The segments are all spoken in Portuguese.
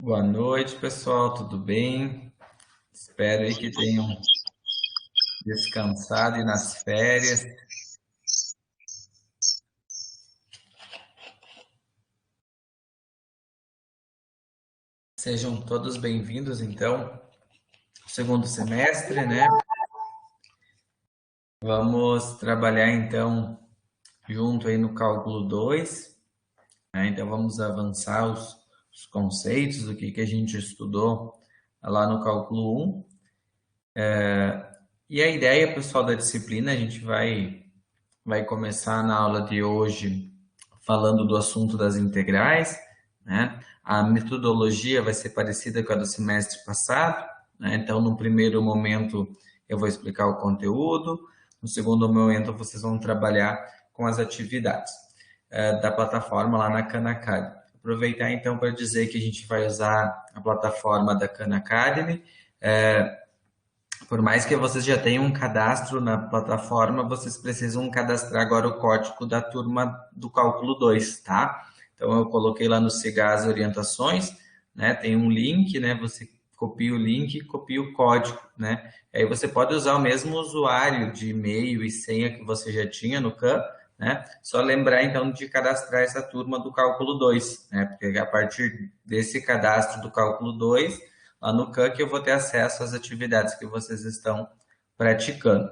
Boa noite, pessoal, tudo bem? Espero aí que tenham descansado e nas férias. Sejam todos bem-vindos, então, ao segundo semestre, né? Vamos trabalhar, então, junto aí no cálculo 2, né? Então, vamos avançar os conceitos do que a gente estudou lá no cálculo 1. E a ideia, pessoal, da disciplina, a gente vai começar na aula de hoje falando do assunto das integrais, né? A metodologia vai ser parecida com a do semestre passado, né? Então, no primeiro momento, eu vou explicar o conteúdo, no segundo momento, vocês vão trabalhar com as atividades da plataforma lá na Khan Academy. Aproveitar então para dizer que a gente vai usar a plataforma da Khan Academy. Por mais que vocês já tenham um cadastro na plataforma, vocês precisam cadastrar agora o código da turma do cálculo 2, tá? Então eu coloquei lá no SIGA as orientações, né? Tem um link, né? Você copia o link e copia o código, né? Aí você pode usar o mesmo usuário de e-mail e senha que você já tinha no Khan, né? Só lembrar então de cadastrar essa turma do cálculo 2, né? Porque a partir desse cadastro do cálculo 2 lá no Khan que eu vou ter acesso às atividades que vocês estão praticando.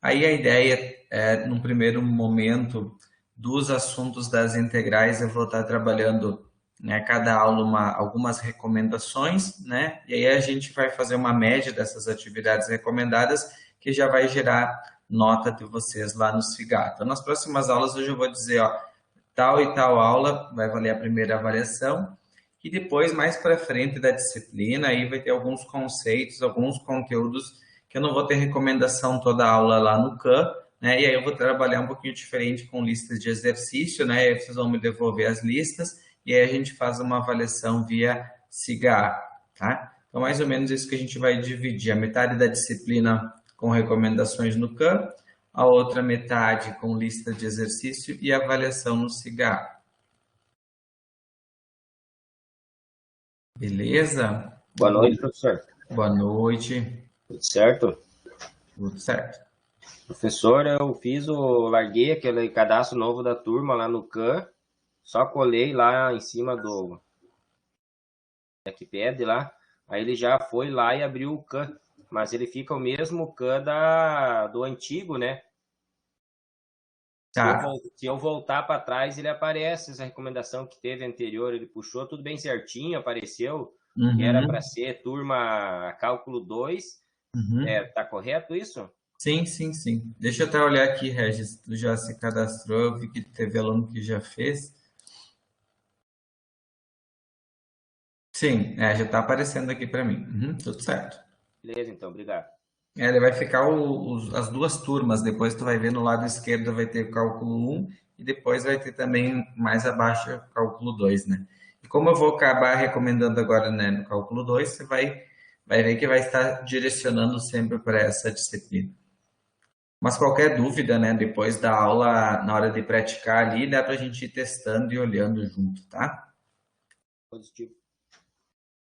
Aí a ideia é, num primeiro momento, dos assuntos das integrais, eu vou estar trabalhando, né, cada aula algumas recomendações, né? E aí a gente vai fazer uma média dessas atividades recomendadas, que já vai gerar nota de vocês lá no SIGA. Então, nas próximas aulas, hoje eu vou dizer, ó, tal e tal aula vai valer a primeira avaliação, e depois, mais para frente da disciplina, aí vai ter alguns conceitos, alguns conteúdos que eu não vou ter recomendação toda a aula lá no Khan, né? E aí eu vou trabalhar um pouquinho diferente com listas de exercício, né? E aí vocês vão me devolver as listas e aí a gente faz uma avaliação via SIGA, tá? Então, mais ou menos isso que a gente vai dividir. A metade da disciplina com recomendações no Khan, a outra metade com lista de exercício e avaliação no SIGA. Beleza? Boa noite, professor. Boa noite. Tudo certo? Tudo certo. Professor, larguei aquele cadastro novo da turma lá no Khan, só colei lá em cima do Wikipedia lá, aí ele já foi lá e abriu o Khan, mas ele fica o mesmo Khan do antigo, né? Tá. Se eu voltar para trás, ele aparece, essa recomendação que teve anterior, ele puxou tudo bem certinho, apareceu que era para Uhum. ser turma cálculo 2. Uhum. Tá correto isso? Sim, sim, sim. Deixa eu até olhar aqui, Regis. Tu já se cadastrou, eu vi que teve aluno que já fez. Sim, já está aparecendo aqui para mim. Uhum, tudo certo. Beleza, então, obrigado. Ele vai ficar as duas turmas. Depois tu vai ver no lado esquerdo vai ter o cálculo 1 e depois vai ter também mais abaixo o cálculo 2, né? E como eu vou acabar recomendando agora, né, no cálculo 2, você vai ver que vai estar direcionando sempre para essa disciplina. Mas qualquer dúvida, né, depois da aula, na hora de praticar ali, dá para a gente ir testando e olhando junto, tá? Positivo.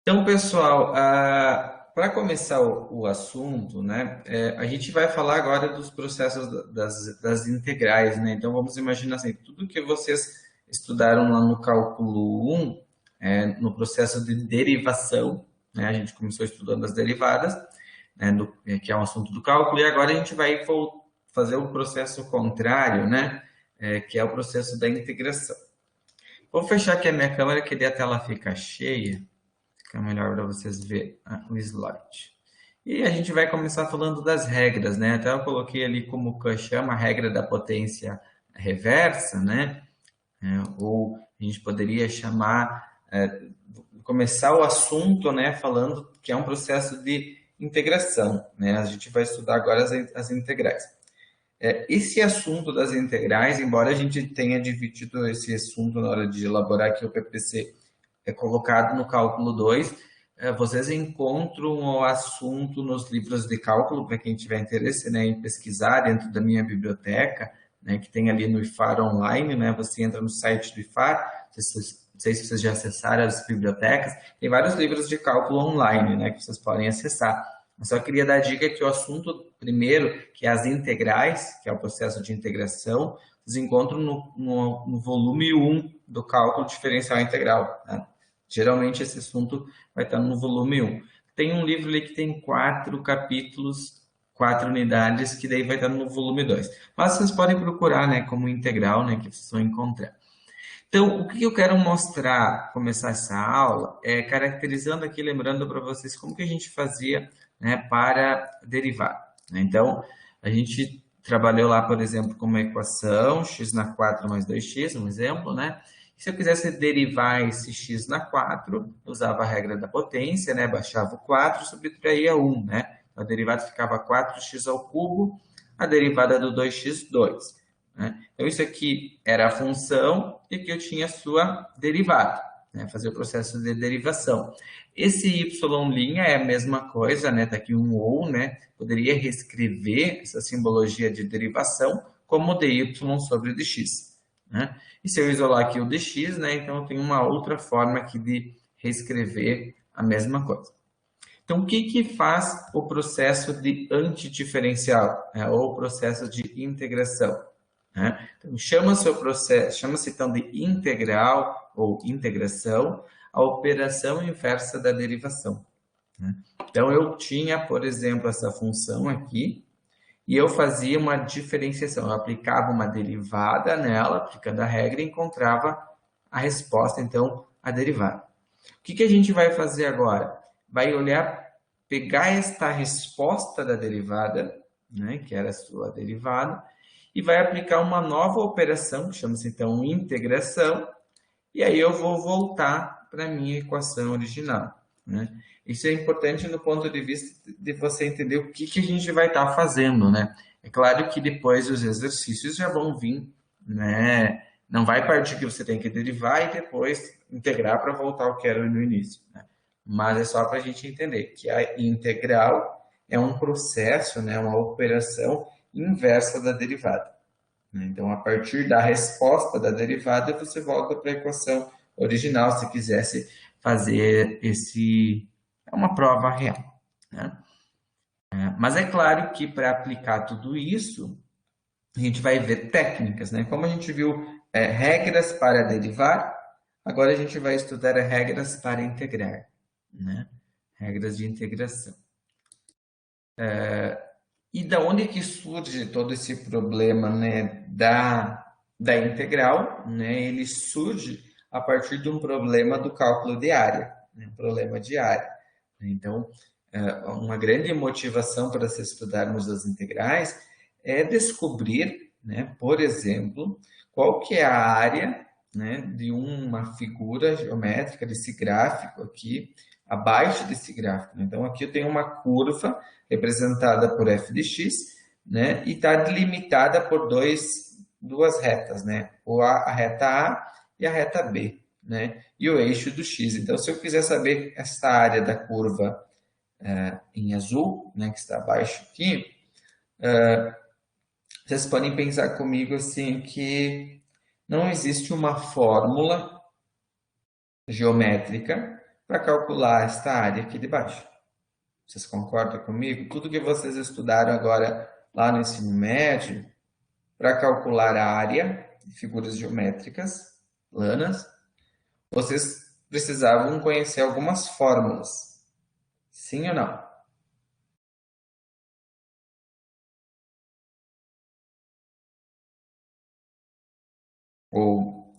Então, pessoal, para começar o assunto, né, a gente vai falar agora dos processos das integrais, né? Então, vamos imaginar assim, tudo que vocês estudaram lá no cálculo 1, no processo de derivação, né? A gente começou estudando as derivadas, né, que é um assunto do cálculo, e agora a gente vai fazer o processo contrário, né, que é o processo da integração. Vou fechar aqui a minha câmera, que daí a tela fica cheia, fica melhor para vocês verem o slide. E a gente vai começar falando das regras, né? Até eu coloquei ali como que chama a regra da potência reversa, né? Ou a gente poderia chamar, começar o assunto, né, falando que é um processo de integração, né? A gente vai estudar agora as integrais. Esse assunto das integrais, embora a gente tenha dividido esse assunto na hora de elaborar aqui o PPC, é colocado no cálculo 2, vocês encontram o assunto nos livros de cálculo, para quem tiver interesse, né, em pesquisar dentro da minha biblioteca, né, que tem ali no IFAR Online, né, você entra no site do IFAR, Não sei se vocês já acessaram as bibliotecas. Tem vários livros de cálculo online, né, que vocês podem acessar. Eu só queria dar a dica que o assunto primeiro, que é as integrais, que é o processo de integração, vocês encontram no volume 1 do cálculo diferencial integral, né? Geralmente esse assunto vai estar no volume 1. Tem um livro ali que tem 4 capítulos, 4 unidades, que daí vai estar no volume 2. Mas vocês podem procurar, né, como integral, né, que vocês vão encontrar. Então, o que eu quero mostrar, começar essa aula, é caracterizando aqui, lembrando para vocês como que a gente fazia, né, para derivar. Então, a gente trabalhou lá, por exemplo, com uma equação, x na 4 mais 2x, um exemplo, né? Se eu quisesse derivar esse x na 4, usava a regra da potência, né? Baixava o 4, subtraía 1, né? A derivada ficava 4x ao cubo, a derivada do 2x, 2. Né? Então, isso aqui era a função e aqui eu tinha a sua derivada, né? Fazer o processo de derivação. Esse y' é a mesma coisa, né? Tá aqui um ou, né? Poderia reescrever essa simbologia de derivação como dy sobre dx, né? E se eu isolar aqui o dx, né? Então, eu tenho uma outra forma aqui de reescrever a mesma coisa. Então, o que que faz o processo de antidiferencial, né? Ou o processo de integração? Né? Então, chama-se então de integral ou integração, a operação inversa da derivação. Né? Então, eu tinha, por exemplo, essa função aqui, e eu fazia uma diferenciação, eu aplicava uma derivada nela, aplicando a regra, e encontrava a resposta, então, a derivada. O que que a gente vai fazer agora? Vai olhar, pegar esta resposta da derivada, né, que era a sua derivada, e vai aplicar uma nova operação, que chama-se então integração, e aí eu vou voltar para a minha equação original. Né? Isso é importante no ponto de vista de você entender o que, que a gente vai estar fazendo. Né? É claro que depois os exercícios já vão vir, né? Não vai partir que você tem que derivar e depois integrar para voltar ao que era no início. Né? Mas é só para a gente entender que a integral é um processo, né? Uma operação inversa da derivada. Então, a partir da resposta da derivada, você volta para a equação original, se quisesse fazer é uma prova real. Né? Mas é claro que para aplicar tudo isso, a gente vai ver técnicas, né? Como a gente viu regras para derivar, agora a gente vai estudar regras para integrar, né? Regras de integração. E da onde que surge todo esse problema, né, da integral, né? Ele surge a partir de um problema do cálculo de área, né? Um problema de área. Então, uma grande motivação para se estudarmos as integrais é descobrir, né, por exemplo, qual que é a área, né, de uma figura geométrica, desse gráfico aqui, abaixo desse gráfico. Então, aqui eu tenho uma curva representada por f de x, né, e está delimitada por duas retas, né, a reta A e a reta B, né, e o eixo do x. Então, se eu quiser saber essa área da curva em azul, né, que está abaixo aqui, vocês podem pensar comigo assim que não existe uma fórmula geométrica para calcular esta área aqui de baixo. Vocês concordam comigo? Tudo que vocês estudaram agora lá no ensino médio, para calcular a área de figuras geométricas planas, vocês precisavam conhecer algumas fórmulas. Sim ou não? Ou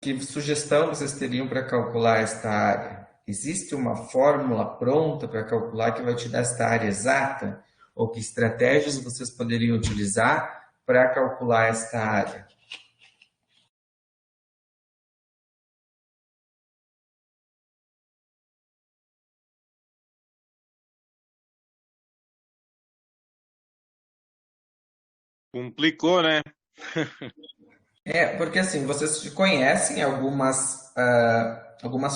que sugestão vocês teriam para calcular esta área? Existe uma fórmula pronta para calcular que vai te dar esta área exata? Ou que estratégias vocês poderiam utilizar para calcular esta área? Complicou, né? Porque assim, vocês conhecem algumas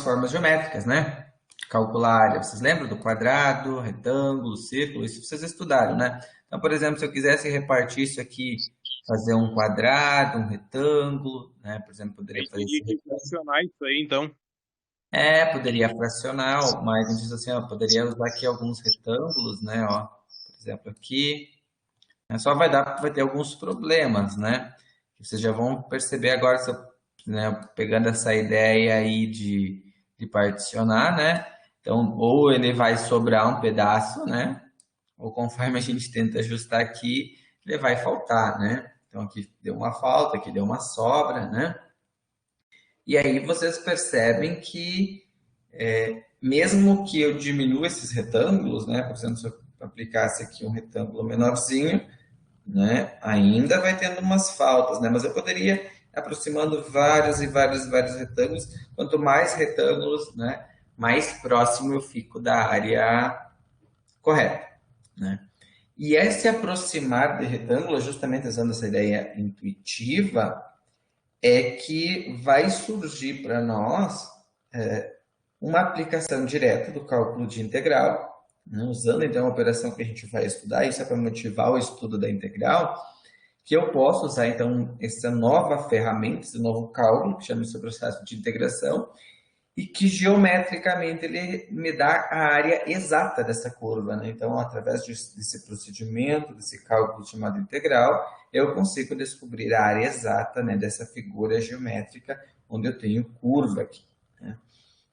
formas geométricas, né? Calcular área. Vocês lembram do quadrado, retângulo, círculo? Isso vocês estudaram, né? Então, por exemplo, se eu quisesse repartir isso aqui fazer um quadrado, um retângulo, né? Por exemplo, A poderia gente fazer teria esse que funcionar isso aí, então. poderia fracionar, mas a gente diz assim, ó, poderia usar aqui alguns retângulos, né? Ó, por exemplo, aqui, né, só vai ter alguns problemas, né? Vocês já vão perceber agora, se eu, né, pegando essa ideia aí de particionar, né? Então, ou ele vai sobrar um pedaço, né? Ou conforme a gente tenta ajustar aqui, ele vai faltar, né? Então, aqui deu uma falta, aqui deu uma sobra, né? E aí vocês percebem que mesmo que eu diminua esses retângulos, né? Por exemplo, se eu aplicasse aqui um retângulo menorzinho, né? Ainda vai tendo umas faltas, né? Mas eu poderia ir aproximando vários e vários e vários retângulos. Quanto mais retângulos, né? Mais próximo eu fico da área correta, né? E esse aproximar de retângulos, justamente usando essa ideia intuitiva, é que vai surgir para nós uma aplicação direta do cálculo de integral, né? Usando então a operação que a gente vai estudar, isso é para motivar o estudo da integral, que eu posso usar então essa nova ferramenta, esse novo cálculo, que chama-se processo de integração, e que geometricamente ele me dá a área exata dessa curva, né? Então, através desse procedimento, desse cálculo chamado integral, eu consigo descobrir a área exata, né, dessa figura geométrica onde eu tenho curva aqui, né?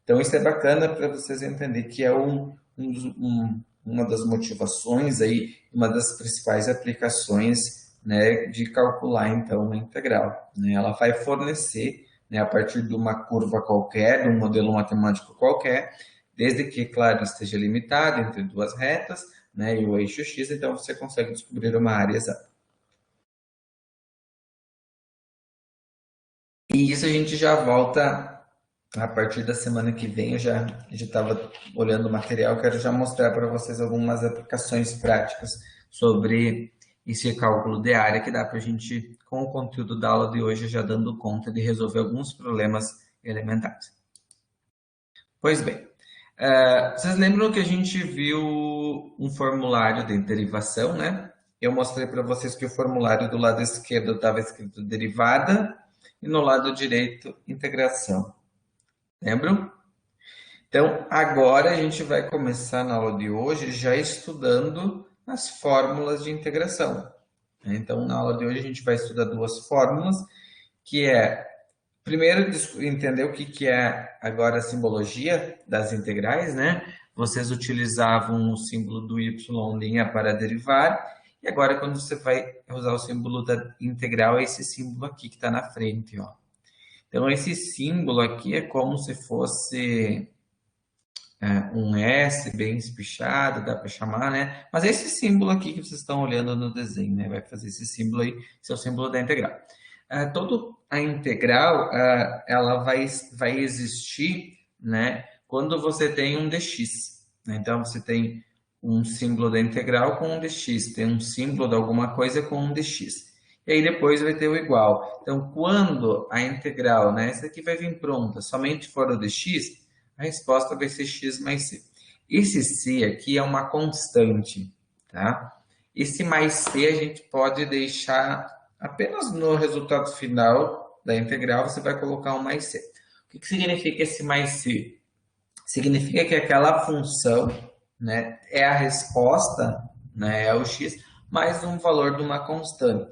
Então, isso é bacana para vocês entenderem que é uma das motivações aí, uma das principais aplicações, né, de calcular então a integral, né? Ela vai fornecer, né, a partir de uma curva qualquer, de um modelo matemático qualquer, desde que, claro, esteja limitado entre duas retas, né, e o eixo x, então você consegue descobrir uma área exata. E isso a gente já volta a partir da semana que vem. Eu já estava olhando o material, quero já mostrar para vocês algumas aplicações práticas sobre esse cálculo de área que dá para a gente, com o conteúdo da aula de hoje, já dando conta de resolver alguns problemas elementares. Pois bem, vocês lembram que a gente viu um formulário de derivação, né? Eu mostrei para vocês que o formulário do lado esquerdo estava escrito derivada e no lado direito integração. Lembram? Então, agora a gente vai começar na aula de hoje já estudando as fórmulas de integração. Então, na aula de hoje a gente vai estudar duas fórmulas, que é, primeiro, entender o que é agora a simbologia das integrais, né? Vocês utilizavam o símbolo do y' para derivar, e agora quando você vai usar o símbolo da integral, é esse símbolo aqui que está na frente, ó. Então, esse símbolo aqui é como se fosse um S bem espichado, dá para chamar, né? Mas é esse símbolo aqui que vocês estão olhando no desenho, né? Vai fazer esse símbolo aí, esse é o símbolo da integral. Toda a integral, ela vai existir, né? Quando você tem um dx, né? Então, você tem um símbolo da integral com um dx, tem um símbolo de alguma coisa com um dx. E aí depois vai ter o igual. Então, quando a integral, né? Essa aqui vai vir pronta, somente for o dx, a resposta vai ser x mais c. Esse c aqui é uma constante, tá? Esse mais c a gente pode deixar apenas no resultado final da integral, você vai colocar um mais c. O que significa esse mais c? Significa que aquela função, né, é a resposta, né, é o x, mais um valor de uma constante.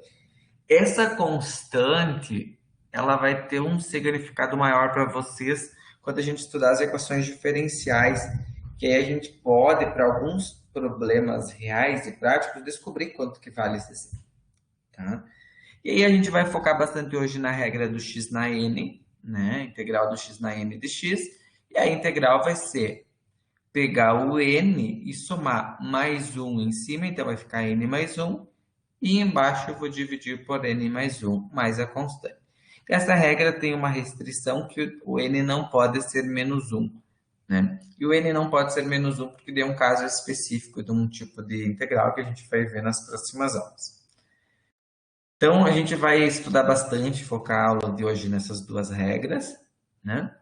Essa constante, ela vai ter um significado maior para vocês quando a gente estudar as equações diferenciais, que aí a gente pode, para alguns problemas reais e práticos, descobrir quanto que vale esse c, tá? E aí a gente vai focar bastante hoje na regra do x na n, né? Integral do x na n de x, e a integral vai ser pegar o n e somar mais 1 em cima, então vai ficar n mais 1, e embaixo eu vou dividir por n mais 1, mais a constante. Essa regra tem uma restrição que o n não pode ser menos 1, né? E o n não pode ser menos 1 porque deu um caso específico de um tipo de integral que a gente vai ver nas próximas aulas. Então, a gente vai estudar bastante, focar a aula de hoje nessas duas regras, né?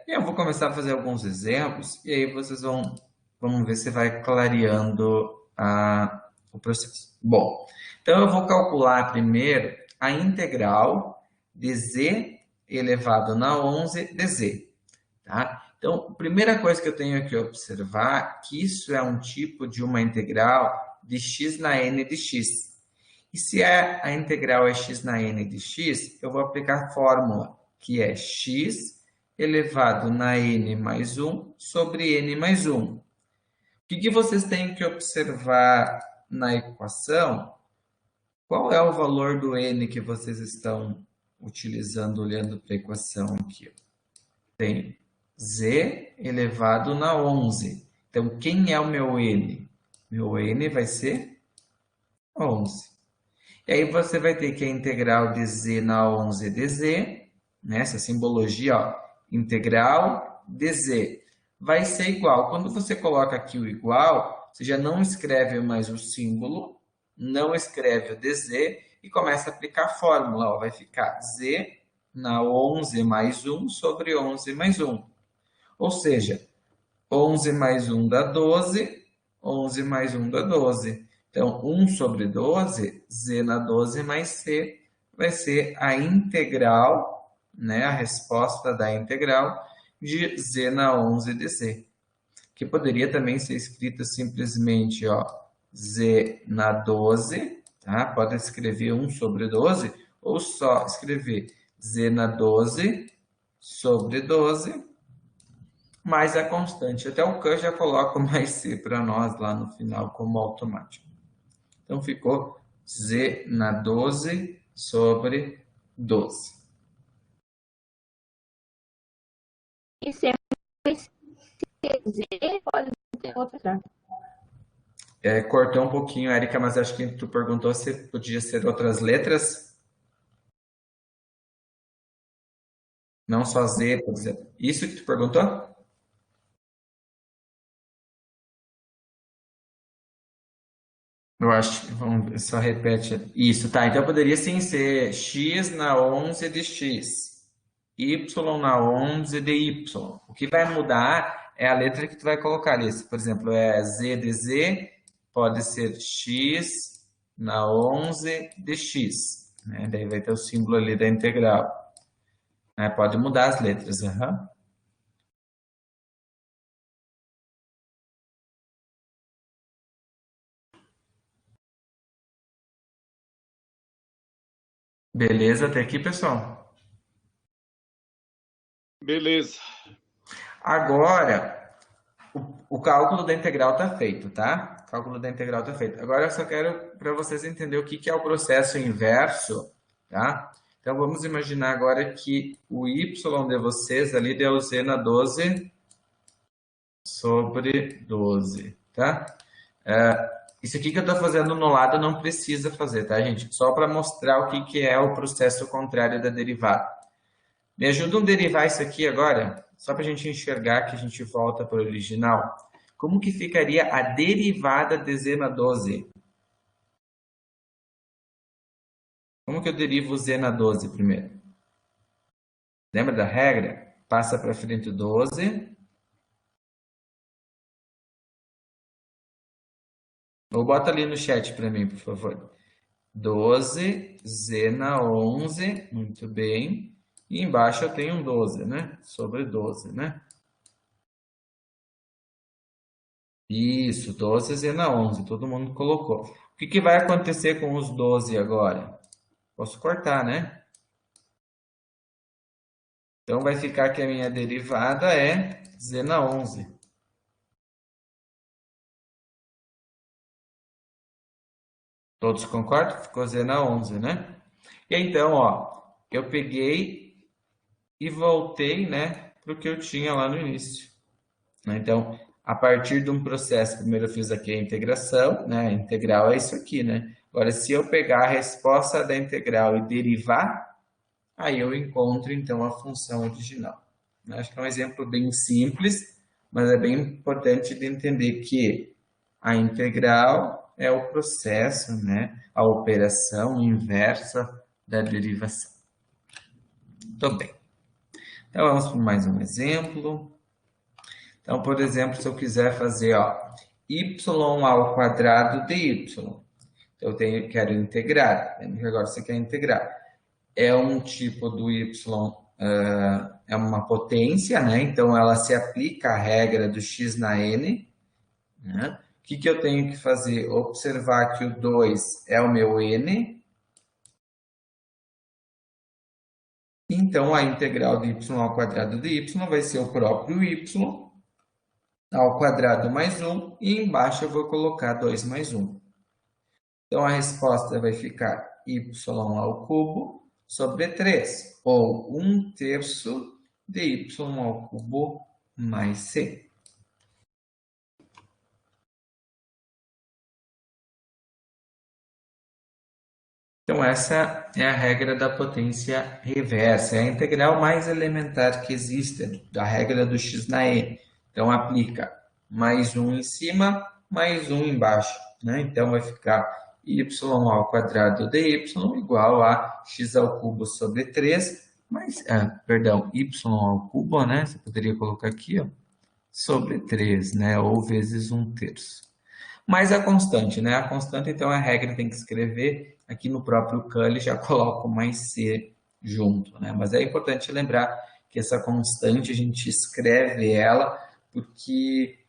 Eu vou começar a fazer alguns exemplos e aí vocês vamos ver se vai clareando o processo. Bom, Então, eu vou calcular primeiro a integral de z elevado na 11 dz. Tá? Então, a primeira coisa que eu tenho que observar que isso é um tipo de uma integral de x na n de x. E se a integral é x na n de x, eu vou aplicar a fórmula, que é x elevado na n mais 1 sobre n mais 1. O que vocês têm que observar na equação? Qual é o valor do n que vocês estão utilizando, olhando para a equação aqui? Tem z elevado na 11. Então, quem é o meu n? Meu n vai ser 11. E aí você vai ter que a integral de z na 11 dz, né? Essa simbologia, ó, integral de z, vai ser igual. Quando você coloca aqui o igual, você já não escreve mais o símbolo, não escreve o dz e começa a aplicar a fórmula. Ó, vai ficar z na 11 mais 1 sobre 11 mais 1. Ou seja, 11 mais 1 dá 12, 11 mais 1 dá 12. Então, 1 sobre 12, z na 12 mais c, vai ser a integral, né, a resposta da integral de z na 11 de z. Que poderia também ser escrita simplesmente, ó, z na 12, tá? Pode escrever 1 sobre 12, ou só escrever z na 12 sobre 12, mais a constante. Até o Khan já coloca o mais c para nós lá no final como automático. Então, ficou z na 12 sobre 12. E se é mais z, pode ter outra. Cortou um pouquinho, Érica, mas acho que tu perguntou se podia ser outras letras. Não só z, por exemplo. Isso que tu perguntou? Eu acho que, vamos ver, só repete. Isso, tá. Então poderia sim ser x na 11 de x, y na 11 de y. O que vai mudar é a letra que tu vai colocar ali. Por exemplo, é z de z, pode ser x na 11 de x. Né? Daí vai ter o símbolo ali da integral. Pode mudar as letras. Uhum. Beleza até aqui, pessoal? Beleza. Agora, o cálculo da integral está feito, tá? O cálculo da integral está feito. Agora, eu só quero para vocês entenderem o que é o processo inverso, tá? Então, vamos imaginar agora que o y de vocês ali deu z na 12 sobre 12, tá? Isso aqui que eu estou fazendo no lado não precisa fazer, tá, gente? Só para mostrar o que é o processo contrário da derivada. Me ajudam a derivar isso aqui agora? Só para a gente enxergar que a gente volta para o original. Como que ficaria a derivada de z na 12? Como que eu derivo z na 12 primeiro? Lembra da regra? Passa para frente 12. Ou bota ali no chat para mim, por favor. 12, z na 11, muito bem. E embaixo eu tenho um 12, né? Sobre 12, né? Isso, 12 z na 11, todo mundo colocou. O que vai acontecer com os 12 agora? Posso cortar, né? Então, vai ficar que a minha derivada é z na 11. Todos concordam? Ficou z na 11, né? E então, ó, eu peguei e voltei, né, para o que eu tinha lá no início. Então, a partir de um processo, primeiro eu fiz aqui a integração, né? A integral é isso aqui, né? Agora, se eu pegar a resposta da integral e derivar, aí eu encontro, então, a função original. Acho que é um exemplo bem simples, mas é bem importante de entender que a integral é o processo, né? A operação inversa da derivação. Muito bem. Então, vamos para mais um exemplo. Então, por exemplo, se eu quiser fazer, ó, y ao quadrado de y. Então, quero integrar. Lembra que agora você quer integrar. É um tipo do y, é uma potência, né? Então, ela se aplica à regra do x na n, né? O que eu tenho que fazer? Observar que o 2 é o meu n. Então, a integral de y ao quadrado de y vai ser o próprio y ao quadrado mais 1. E embaixo eu vou colocar 2 mais 1. Então, a resposta vai ficar y ao cubo sobre 3, ou 1/3 de y ao cubo mais c. Então, essa é a regra da potência reversa, é a integral mais elementar que existe, da regra do x na n. Então, aplica mais 1 em cima, mais 1 embaixo, né? Então, vai ficar y ao quadrado de y igual a x ao cubo sobre 3, y ao cubo, né? Você poderia colocar aqui, ó, sobre 3, né? Ou vezes 1/3. Mais a constante, né? A constante, então, a regra tem que escrever aqui no próprio curly, já coloco mais c junto, né? Mas é importante lembrar que essa constante, a gente escreve ela porque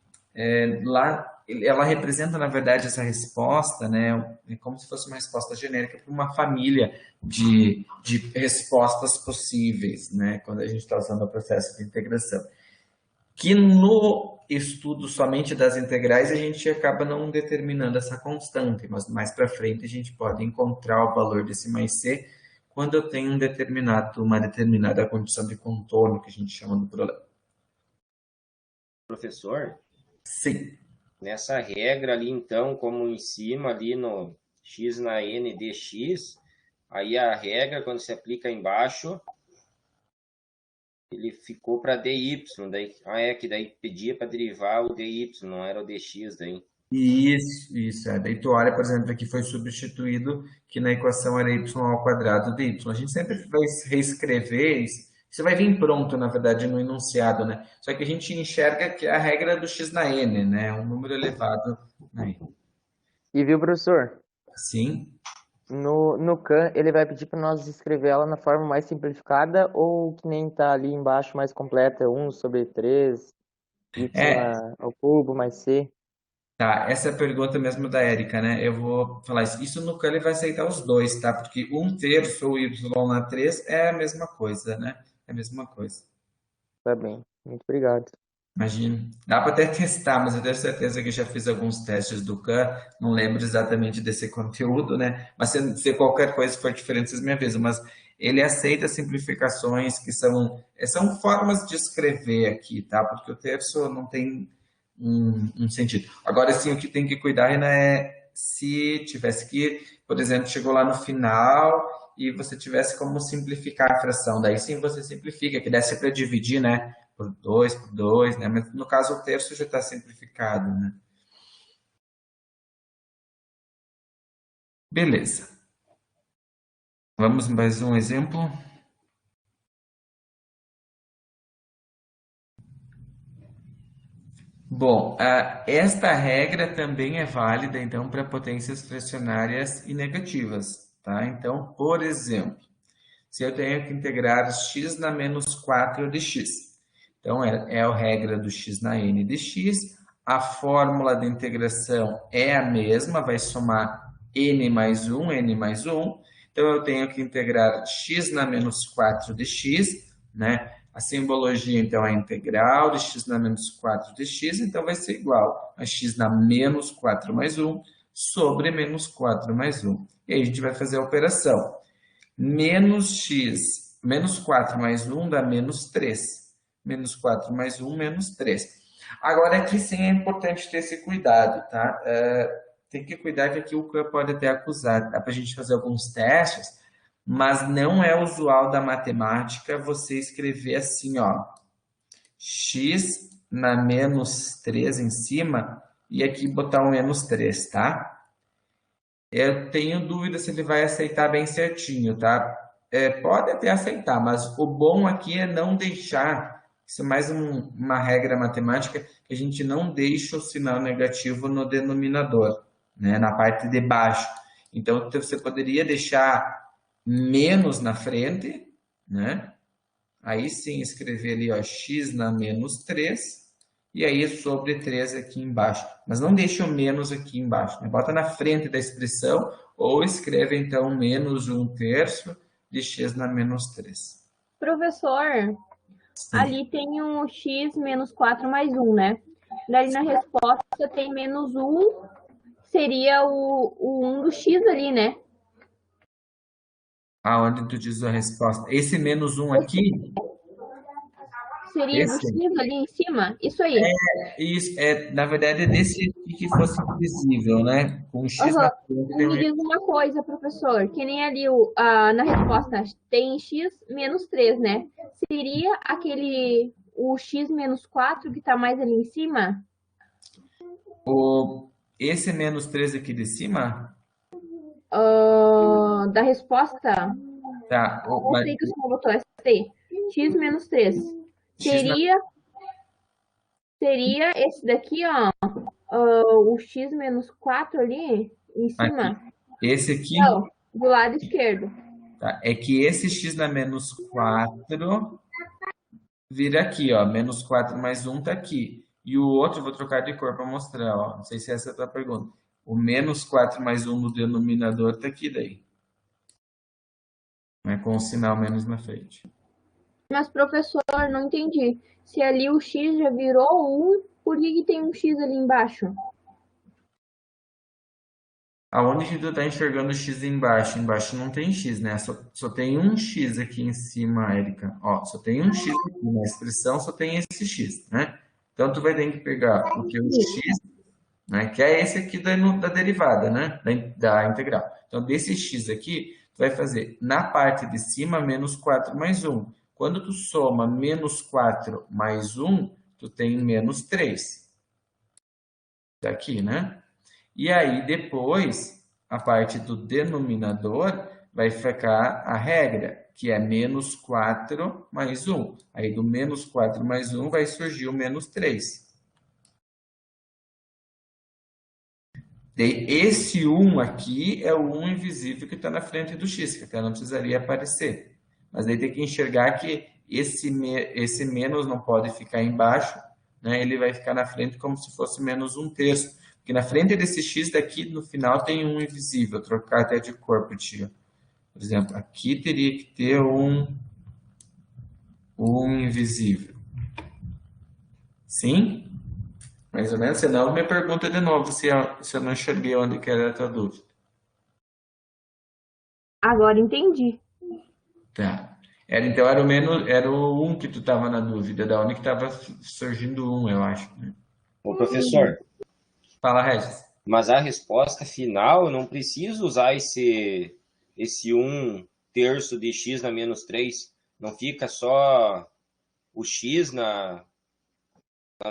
lá ela representa, na verdade, essa resposta, né? É como se fosse uma resposta genérica para uma família de respostas possíveis, né? Quando a gente está usando o processo de integração. Que no estudo somente das integrais a gente acaba não determinando essa constante, mas mais para frente a gente pode encontrar o valor desse mais c quando eu tenho uma determinada condição de contorno, que a gente chama do problema. Professor? Sim. Nessa regra ali, então, como em cima ali no x na n dx, aí a regra, quando se aplica embaixo, ele ficou para dy, daí, que daí pedia para derivar o dy, não era o dx daí. Isso. Daí tu olha, por exemplo, aqui foi substituído que na equação era y ao quadrado de y. A gente sempre vai reescrever isso. Isso vai vir pronto, na verdade, no enunciado, né? Só que a gente enxerga que é a regra do x na n, né? Um número elevado na n. E viu, professor? Sim. No CAN, ele vai pedir para nós escrever ela na forma mais simplificada ou que nem tá ali embaixo mais completa, 1 sobre 3, y ao cubo mais c. Tá, essa é a pergunta mesmo da Érica, né? Eu vou falar isso. Isso no CAN ele vai aceitar os dois, tá? Porque 1/3 ou y na 3 é a mesma coisa, né? É a mesma coisa. Tá bem, muito obrigado. Imagina. Dá para até testar, mas eu tenho certeza que já fiz alguns testes do CAN, não lembro exatamente desse conteúdo, né? Mas se qualquer coisa for diferente, vocês me avisam. Mas ele aceita simplificações que são formas de escrever aqui, tá? Porque o terço não tem um sentido. Agora, sim, o que tem que cuidar, Renan, é se tivesse que, por exemplo, chegou lá no final e você tivesse como simplificar a fração. Daí sim você simplifica, que desse para dividir, né? Por 2, né? Mas no caso o terço já está simplificado, né? Beleza. Vamos mais um exemplo. Bom, esta regra também é válida, então, para potências fracionárias e negativas, tá? Então, por exemplo, se eu tenho que integrar x na menos 4 de x. Então, é a regra do x na n de x. A fórmula de integração é a mesma, vai somar n mais 1, n mais 1. Então, eu tenho que integrar x na menos 4 de x, né? A simbologia, então, é integral de x na menos 4 de x, então vai ser igual a x na menos 4 mais 1 sobre menos 4 mais 1. E aí a gente vai fazer a operação. Menos 4 mais 1 dá menos 3. Menos 4 mais 1, menos 3. Agora, aqui sim é importante ter esse cuidado, tá? Tem que cuidar que aqui o CAN pode até acusar. Dá para a gente fazer alguns testes, mas não é usual da matemática você escrever assim, ó, x na menos 3 em cima e aqui botar um menos 3, tá? Eu tenho dúvida se ele vai aceitar bem certinho, tá? Pode até aceitar, mas o bom aqui é não deixar, isso é mais uma regra matemática, que a gente não deixa o sinal negativo no denominador, né, na parte de baixo. Então, você poderia deixar menos na frente, né? Aí sim, escrever ali, ó, x na menos 3, e aí sobre 3 aqui embaixo. Mas não deixe o menos aqui embaixo, né? Bota na frente da expressão, ou escreve, então, menos 1/3 de x na menos 3. Professor, Sim. ali tem um x menos 4 mais 1, né? Daí na resposta tem menos 1, seria o 1 do x ali, né? Aonde tu diz a resposta? Esse menos 1 aqui, Seria do esse, x ali em cima? Isso aí. isso, na verdade, é desse aqui que fosse invisível, né? Com o x na Aham. frente tem Me diz uma coisa, professor, que nem ali na resposta tem x menos 3, né? Seria o x menos 4 que está mais ali em cima? Esse menos 3 aqui de cima, Da resposta, tá? não sei que o senhor botou essa aí. X menos 3. X na, Seria esse daqui, ó. O x menos 4 ali em cima? aqui. Esse aqui, Não, do lado esquerdo. tá? É que esse x na menos 4 vira aqui, ó. Menos 4 mais 1 tá aqui. E o outro, eu vou trocar de cor para mostrar, ó. Não sei se essa é a tua pergunta. O menos 4 mais 1 no denominador tá aqui daí. Né? Com o sinal menos na frente. Mas, professor, não entendi. Se ali o x já virou 1, por que tem um x ali embaixo? Aonde que tu tá enxergando o x embaixo? Embaixo não tem x, né? Só tem um x aqui em cima, Érica. Ó, só tem um x aqui na expressão, só tem esse x, né? Então, tu vai ter que pegar o teu x, né? Que é esse aqui da derivada, né? Da integral. Então, desse x aqui, tu vai fazer na parte de cima menos 4 mais 1. Quando tu soma menos 4 mais 1, tu tem menos 3. Daqui, né? E aí, depois, a parte do denominador vai ficar a regra, que é menos 4 mais 1. Aí, do menos 4 mais 1 vai surgir o menos 3. Esse 1 aqui é o 1 invisível que está na frente do x, que até não precisaria aparecer. Mas aí tem que enxergar que esse menos não pode ficar embaixo, né? Ele vai ficar na frente como se fosse menos 1/3. Porque na frente desse x daqui, no final, tem um invisível. Vou trocar até de cor para ti. Por exemplo, aqui teria que ter um invisível. Sim? Mais ou menos? Senão, me pergunta de novo se eu não enxerguei onde que era a tua dúvida. Agora entendi. Tá. Então, era o 1 que tu estava na dúvida, da onde que estava surgindo 1, eu acho. Né? Ô, professor, Fala, Regis. mas a resposta final, eu não preciso usar esse 1/3 de x na menos 3. Não fica só o x na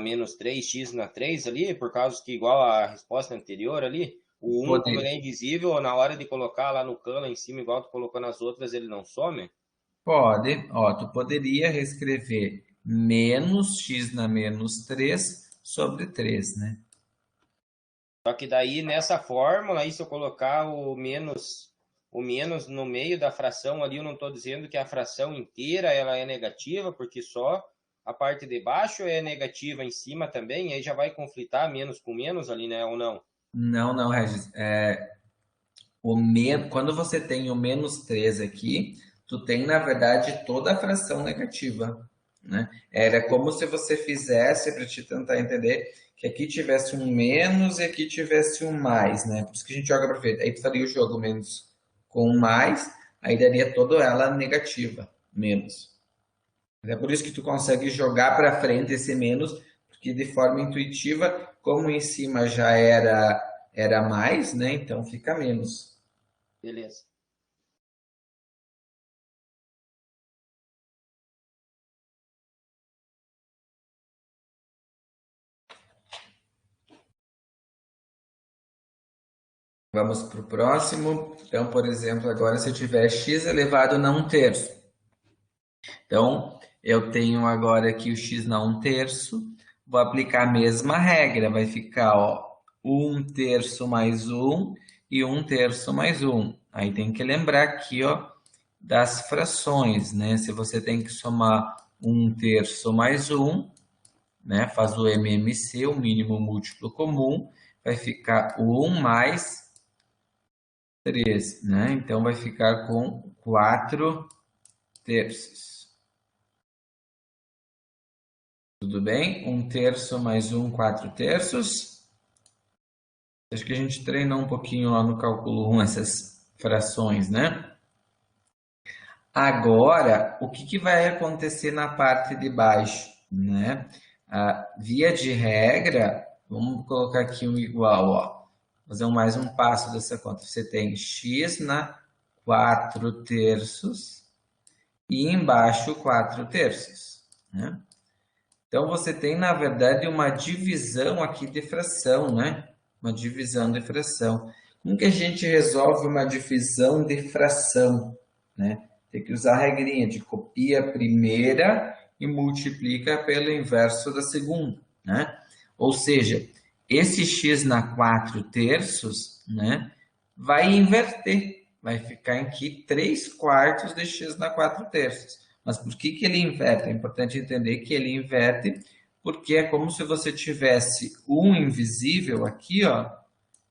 menos 3, x na 3 ali, por causa que igual a resposta anterior ali, o 1, como ele é invisível, na hora de colocar lá no can, lá em cima, igual tu colocou nas outras, ele não some? Pode. Ó, tu poderia reescrever menos x na menos 3 sobre 3, né? Só que daí, nessa fórmula, aí se eu colocar o menos no meio da fração ali, eu não estou dizendo que a fração inteira ela é negativa, porque só a parte de baixo é negativa em cima também, aí já vai conflitar menos com menos ali, né? Ou não? Não, Regis. Quando você tem o menos 3 aqui, tu tem, na verdade, toda a fração negativa. Né? Era como se você fizesse, para te tentar entender, que aqui tivesse um menos e aqui tivesse um mais, né? Por isso que a gente joga para frente. Aí tu faria o jogo menos com um mais, aí daria toda ela negativa, menos. É por isso que tu consegue jogar para frente esse menos, porque de forma intuitiva, como em cima já era mais, né? Então fica menos. Beleza. Vamos para o próximo. Então, por exemplo, agora se eu tiver x elevado na 1/3. Então, eu tenho agora aqui o x na 1/3. Vou aplicar a mesma regra. Vai ficar, ó, 1/3 mais 1. e 1/3 mais 1. Aí tem que lembrar aqui, ó, das frações, né? Se você tem que somar 1/3 mais 1, né? Faz o MMC, o mínimo múltiplo comum, vai ficar o 1 mais 3, né? Então vai ficar com 4/3. Tudo bem? 1/3 mais 1, 4/3. Acho que a gente treinou um pouquinho lá no cálculo 1 essas frações, né? Agora, o que vai acontecer na parte de baixo, né? Via de regra, vamos colocar aqui um igual, ó. Fazer mais um passo dessa conta. Você tem x na 4/3 e embaixo 4/3, né? Então, você tem, na verdade, uma divisão aqui de fração, né? Uma divisão de fração. Como que a gente resolve uma divisão de fração, né? Tem que usar a regrinha de copia a primeira e multiplica pelo inverso da segunda, né? Ou seja, esse x na 4/3, né? Vai inverter. Vai ficar aqui 3/4 de x na 4/3. Mas por que ele inverte? É importante entender que ele inverte porque é como se você tivesse um invisível aqui, ó,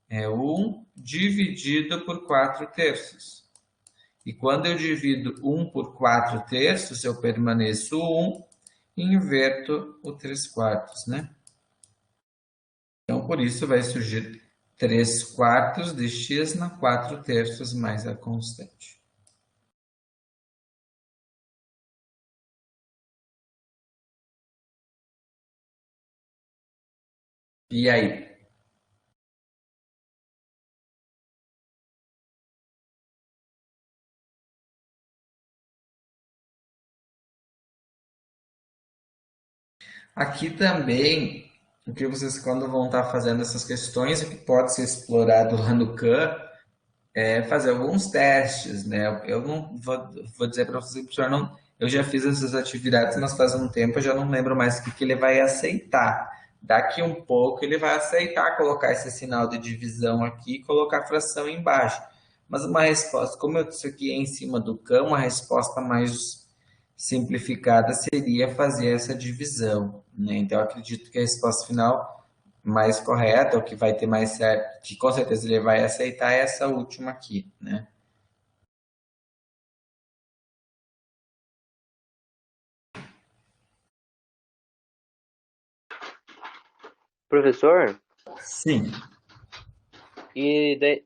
é 1 dividido por 4/3. E quando eu divido 1 por 4/3, eu permaneço 1 e inverto o 3/4, né? Então, por isso vai surgir 3/4 de x na 4/3 mais a constante. E aí? Aqui também, o que vocês quando vão estar fazendo essas questões, o que pode ser explorado lá no CAM é fazer alguns testes, né? Eu não vou dizer para vocês, professor, não, eu já fiz essas atividades, mas faz um tempo, eu já não lembro mais o que ele vai aceitar. Daqui um pouco ele vai aceitar colocar esse sinal de divisão aqui e colocar a fração embaixo. Mas uma resposta, como eu disse aqui é em cima do CAM, uma resposta mais simplificada seria fazer essa divisão, né? Então, eu acredito que a resposta final mais correta, ou que vai ter mais certo, que com certeza ele vai aceitar, é essa última aqui, né? Professor, Sim. e daí,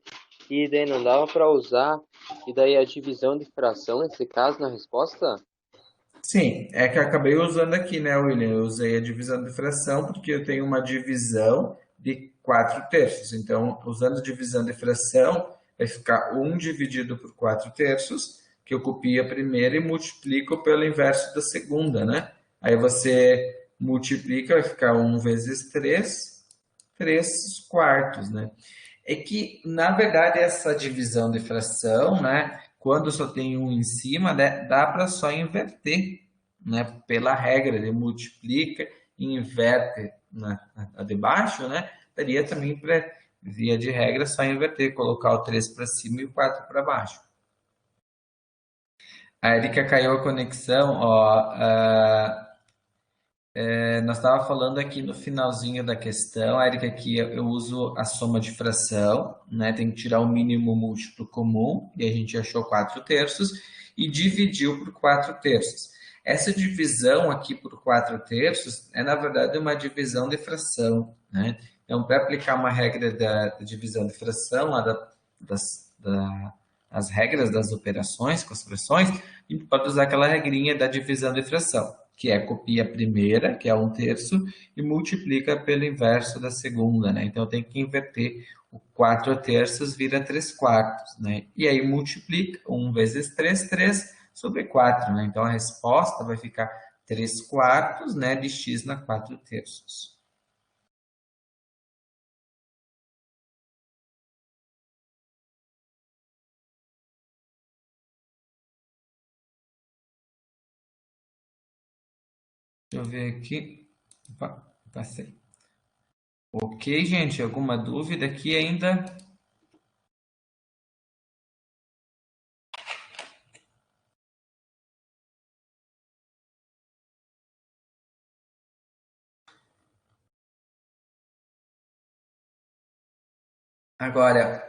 e daí não dava para usar, e daí a divisão de fração nesse caso na resposta? Sim, é que eu acabei usando aqui, né, William? Eu usei a divisão de fração porque eu tenho uma divisão de 4/3. Então, usando a divisão de fração, vai ficar 1 dividido por 4/3, que eu copio a primeira e multiplico pelo inverso da segunda, né? Aí você multiplica, vai ficar 1 vezes 3, 3/4, né? É que, na verdade, essa divisão de fração, né, quando só tem um em cima, né, dá para só inverter, né, pela regra de multiplica e inverte na de baixo, né, daria também para, via de regra, só inverter, colocar o 3 para cima e o 4 para baixo. A Erika caiu a conexão, ó, nós estávamos falando aqui no finalzinho da questão, Érica, que eu uso a soma de fração, né? Tem que tirar o mínimo múltiplo comum, e a gente achou 4/3, e dividiu por 4/3. Essa divisão aqui por 4/3 é, na verdade, uma divisão de fração, né? Então, para aplicar uma regra da divisão de fração, lá as regras das operações com as frações, a gente pode usar aquela regrinha da divisão de fração, que é copia a primeira, que é 1/3, e multiplica pelo inverso da segunda, né? Então, tem que inverter o 4/3 vira 3/4, né? E aí multiplica 1 vezes 3, 3 sobre 4, né? Então, a resposta vai ficar 3/4, né, de x na 4/3. Deixa eu ver aqui. Opa, passei. Ok, gente, alguma dúvida aqui ainda? Agora,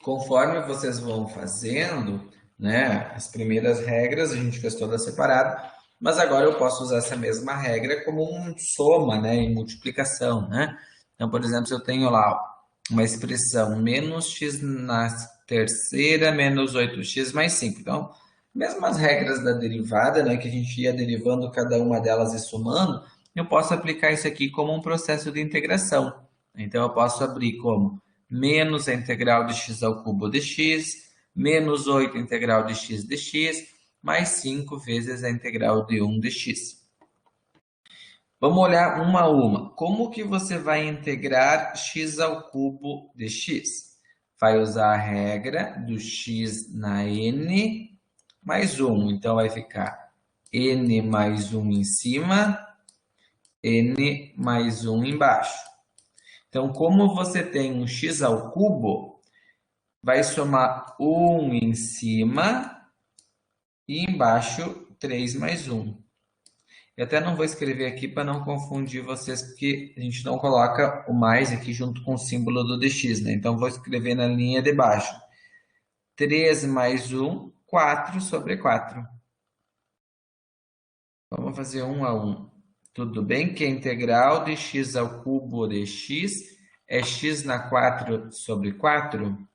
conforme vocês vão fazendo, né, as primeiras regras a gente fez toda separado, mas agora eu posso usar essa mesma regra como um soma, né, e multiplicação, né? Então, por exemplo, se eu tenho lá uma expressão menos x na terceira menos 8x mais 5. Então, mesmas regras da derivada, né, que a gente ia derivando cada uma delas e somando, eu posso aplicar isso aqui como um processo de integração. Então, eu posso abrir como menos a integral de x ao cubo de x, menos 8 integral de x dx, mais 5 vezes a integral de 1 dx. Vamos olhar uma a uma. Como que você vai integrar x ao cubo de x? Vai usar a regra do x na n mais 1. Então, vai ficar n mais 1 em cima, n mais 1 embaixo. Então, como você tem um x ao cubo, vai somar 1 em cima e embaixo 3 mais 1. Eu até não vou escrever aqui para não confundir vocês, porque a gente não coloca o mais aqui junto com o símbolo do dx, né? Então, vou escrever na linha de baixo. 3 mais 1, 4 sobre 4. Vamos fazer um a um. Tudo bem que a integral de x ao cubo de x é x na 4 sobre 4?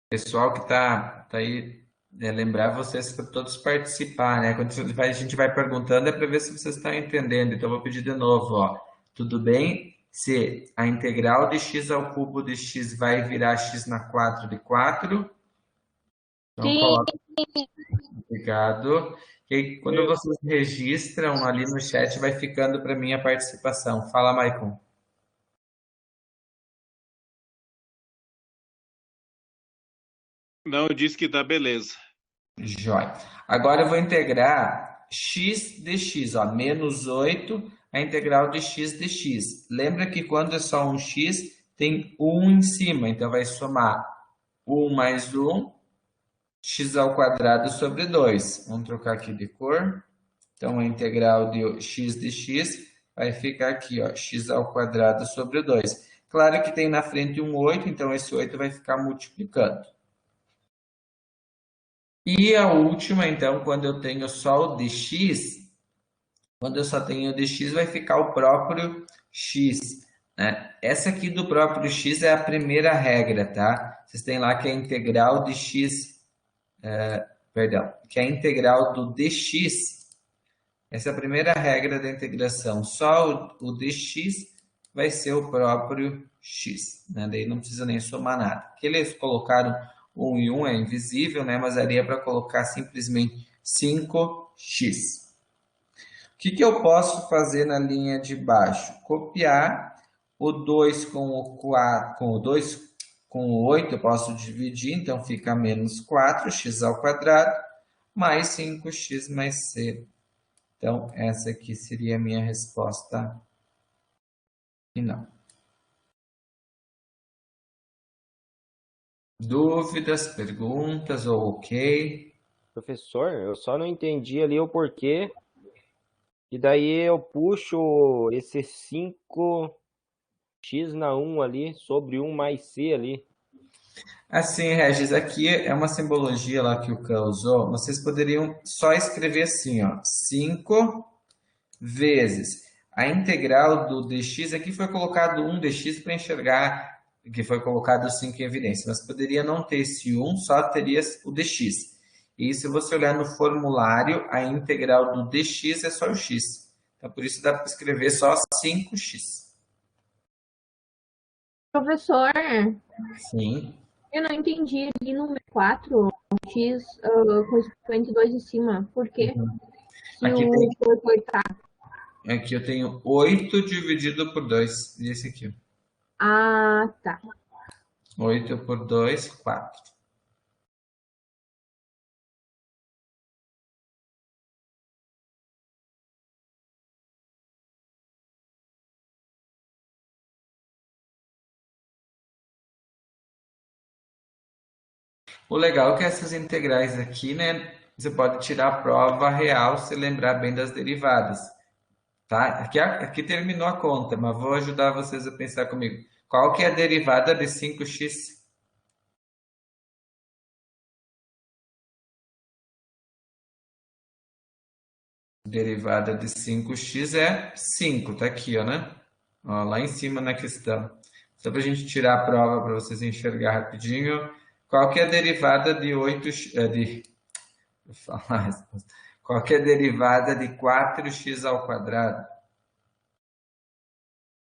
Pessoal que tá aí, lembrar vocês para todos participar, né? Quando a gente vai perguntando é para ver se vocês estão entendendo. Então, eu vou pedir de novo, ó. Tudo bem se a integral de x ao cubo de x vai virar x na 4 de 4? Então, Sim, coloca. Obrigado. E aí, quando vocês registram ali no chat, vai ficando para mim a participação. Fala, Maicon. Não, eu disse que tá beleza. Jóia. Agora eu vou integrar x dx, ó, menos 8, a integral de x dx. Lembra que quando é só um x, tem 1 em cima, então vai somar 1 mais 1, x ao quadrado sobre 2. Vamos trocar aqui de cor. Então, a integral de x dx vai ficar aqui, ó, x ao quadrado sobre 2. Claro que tem na frente um 8, então esse 8 vai ficar multiplicando. E a última, então, quando eu tenho só o dx, quando eu só tenho o dx, vai ficar o próprio x, né? Essa aqui do próprio x é a primeira regra, tá? Vocês têm lá que é a integral de x, perdão, que é a integral do dx. Essa é a primeira regra da integração. Só o dx vai ser o próprio x, né? Daí não precisa nem somar nada. Aqui eles colocaram 1 e 1 é invisível, né? Mas daria para colocar simplesmente 5x. O que eu posso fazer na linha de baixo? Copiar o 2 com o 4, com o 2 com o 8, eu posso dividir, então fica menos 4x ao quadrado, mais 5x mais c. Então, essa aqui seria a minha resposta final. Dúvidas, perguntas ou ok? Professor, eu só não entendi ali o porquê. E daí eu puxo esse 5x na 1 ali sobre 1 mais c ali. Assim, Regis, aqui é uma simbologia lá que o Khan usou. Vocês poderiam só escrever assim, ó, 5 vezes a integral do dx. Aqui foi colocado 1 dx para enxergar que foi colocado 5 em evidência, mas poderia não ter esse 1, só teria o dx. E se você olhar no formulário, a integral do dx é só o x. Então, por isso dá para escrever só 5x. professor, Sim. eu não entendi ali no 4, x com expoente 2 em cima. Por quê? Se Aqui o tem, for cortar. aqui eu tenho 8 dividido por 2. E esse aqui. Ah, tá. 8 por 2, 4. O legal é que essas integrais aqui, né, você pode tirar a prova real se lembrar bem das derivadas, tá? Aqui terminou a conta, mas vou ajudar vocês a pensar comigo. Qual que é a derivada de 5x? Derivada de 5x é 5, tá aqui, ó, né? Ó, lá em cima na questão. Só para a gente tirar a prova para vocês enxergar rapidinho. Qual que é a derivada de 8x, vou falar a resposta. Qual que é a derivada de 4x ao quadrado?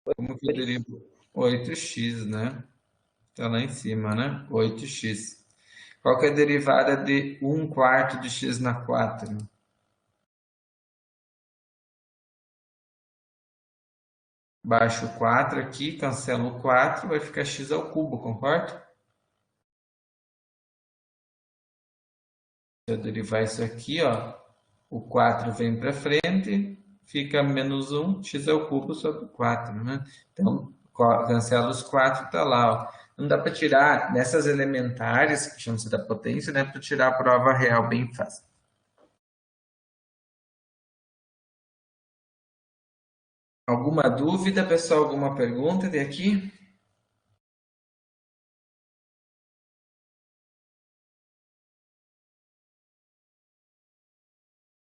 Como que eu derivo? 8x, né? Tá lá em cima, né? 8x. Qual que é a derivada de 1/4 de x na 4? Baixo o 4 aqui, cancela o 4, vai ficar x ao cubo, concorda? Se eu derivar isso aqui, ó, o 4 vem para frente, fica menos 1, x ao cubo sobre 4, né? Então, cancela os 4, tá lá, ó. Não dá para tirar, nessas elementares, que chamam-se da potência, né, para tirar a prova real bem fácil. Alguma dúvida, pessoal? Alguma pergunta de aqui?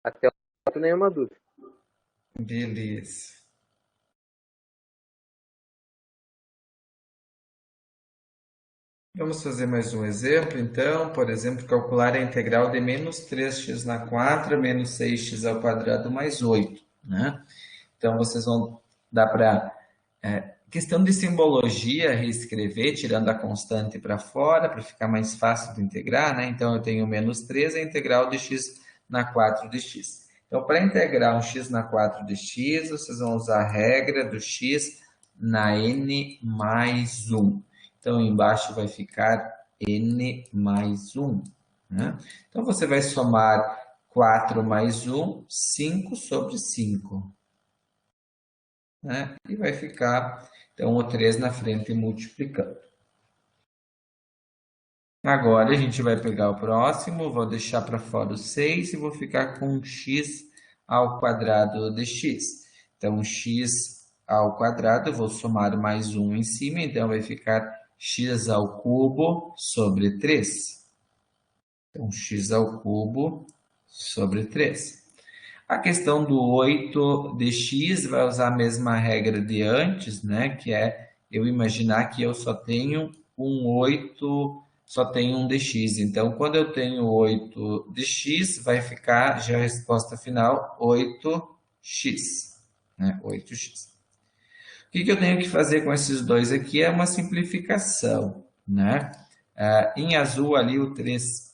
Até o momento, nenhuma dúvida. Beleza. Vamos fazer mais um exemplo, então. Por exemplo, calcular a integral de menos 3x na 4 menos 6x ao quadrado mais 8, né? Então, vocês vão dar para... questão de simbologia, reescrever, tirando a constante para fora, para ficar mais fácil de integrar, né? Então, eu tenho menos 3, a integral de x na 4 de x. Então, para integrar um x na 4 de x, vocês vão usar a regra do x na n mais 1. Então, embaixo vai ficar n mais 1, né? Então, você vai somar 4 mais 1, 5 sobre 5. Né? E vai ficar, então, o 3 na frente multiplicando. Agora, a gente vai pegar o próximo, vou deixar para fora o 6 e vou ficar com x ao quadrado de x. Então, x ao quadrado, eu vou somar mais 1 em cima, então vai ficar x ao cubo sobre 3. Então, x ao cubo sobre 3. A questão do 8 de x vai usar a mesma regra de antes, né? Que é eu imaginar que eu só tenho um 8, só tenho um dx. Então, quando eu tenho 8 de x, vai ficar já a resposta final 8x. Né? 8x. O que eu tenho que fazer com esses dois aqui é uma simplificação, né? Em azul ali o 3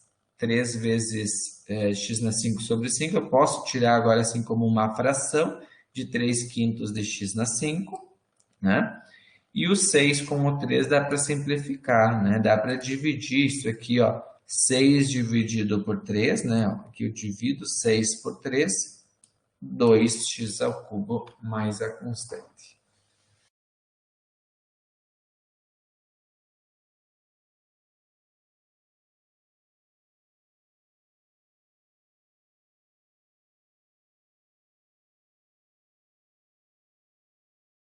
vezes x na 5 sobre 5, eu posso tirar agora assim como uma fração de 3/5 de x na 5, né? E o 6 com o 3 dá para simplificar, né? Dá para dividir isso aqui, ó, 6 dividido por 3, né? Aqui eu divido 6 por 3, 2x ao cubo mais a constante.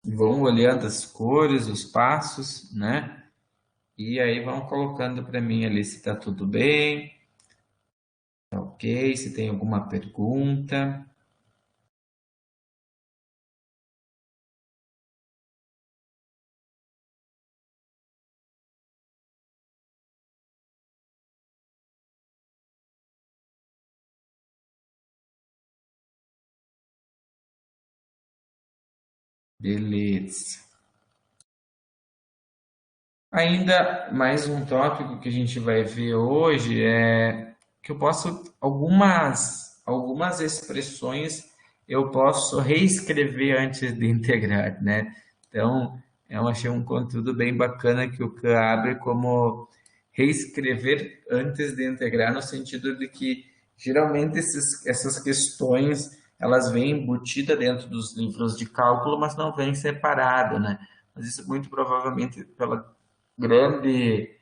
Vão olhando as cores, os passos, né? E aí vão colocando para mim ali se está tudo bem, tá ok, se tem alguma pergunta. Beleza. Ainda mais um tópico que a gente vai ver hoje é que eu posso algumas expressões eu posso reescrever antes de integrar, né? Então, eu achei um conteúdo bem bacana que o Khan abre como reescrever antes de integrar, no sentido de que geralmente essas questões elas vêm embutidas dentro dos livros de cálculo, mas não vêm separada, né? Mas isso muito provavelmente pela grande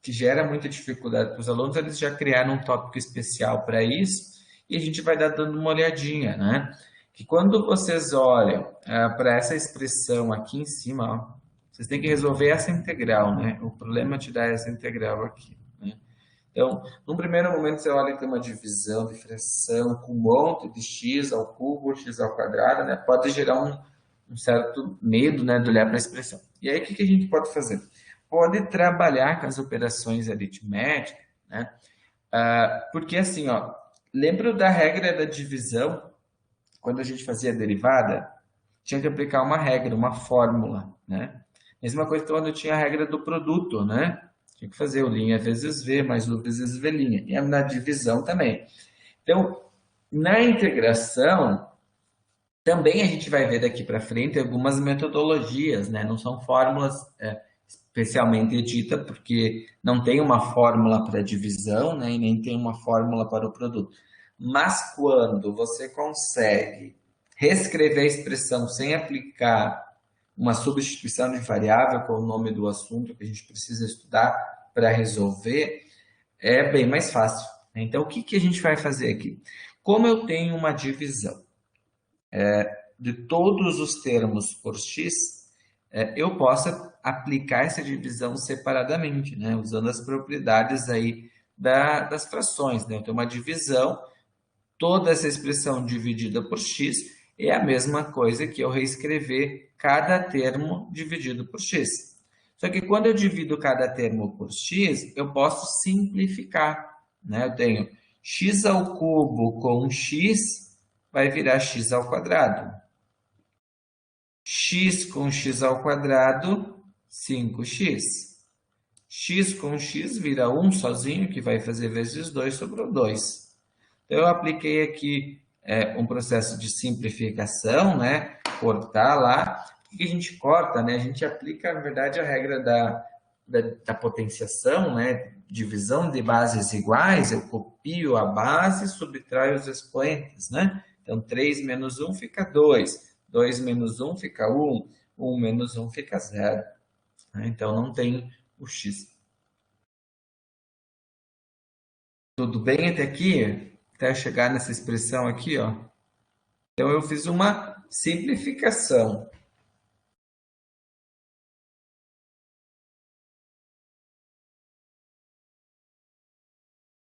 que gera muita dificuldade para os alunos, eles já criaram um tópico especial para isso e a gente vai dar dando uma olhadinha, né? Que quando vocês olham para essa expressão aqui em cima, ó, vocês têm que resolver essa integral, né? O problema é te dar essa integral aqui, né? Então, num primeiro momento, você olha que tem uma divisão de fração com um monte de x ao cubo, x ao quadrado, né? Pode gerar um certo medo, né, de olhar para a expressão. E aí, o que a gente pode fazer? Pode trabalhar com as operações aritméticas, né? Porque assim, ó, lembra da regra da divisão? Quando a gente fazia a derivada, tinha que aplicar uma regra, uma fórmula, né? Mesma coisa quando tinha a regra do produto, né? Tinha que fazer o linha vezes V mais U vezes V'. E na divisão também. Então, na integração, também a gente vai ver daqui para frente algumas metodologias, né? Não são fórmulas especialmente ditas, porque não tem uma fórmula para divisão, né? E nem tem uma fórmula para o produto. Mas quando você consegue reescrever a expressão sem aplicar uma substituição de variável, que é o nome do assunto que a gente precisa estudar para resolver, é bem mais fácil. Então, o que a gente vai fazer aqui? Como eu tenho uma divisão de todos os termos por x, eu posso aplicar essa divisão separadamente, né? Usando as propriedades aí das frações, né? Eu tenho uma divisão, toda essa expressão dividida por x é a mesma coisa que eu reescrever cada termo dividido por x. Só que quando eu divido cada termo por x, eu posso simplificar, né? Eu tenho x ao cubo com x vai virar x ao quadrado. X com x ao quadrado, 5x. X com x vira 1 sozinho, que vai fazer vezes 2, sobrou 2. Então, eu apliquei aqui um processo de simplificação, né? Cortar lá. O que a gente corta, né? A gente aplica, na verdade, a regra da potenciação, né? Divisão de bases iguais, eu copio a base e subtraio os expoentes, né? Então, 3 menos 1 fica 2. 2 menos 1 fica 1. 1 menos 1 fica 0. Então, não tem o x. Tudo bem até aqui? Até chegar nessa expressão aqui, ó. Então, eu fiz uma simplificação.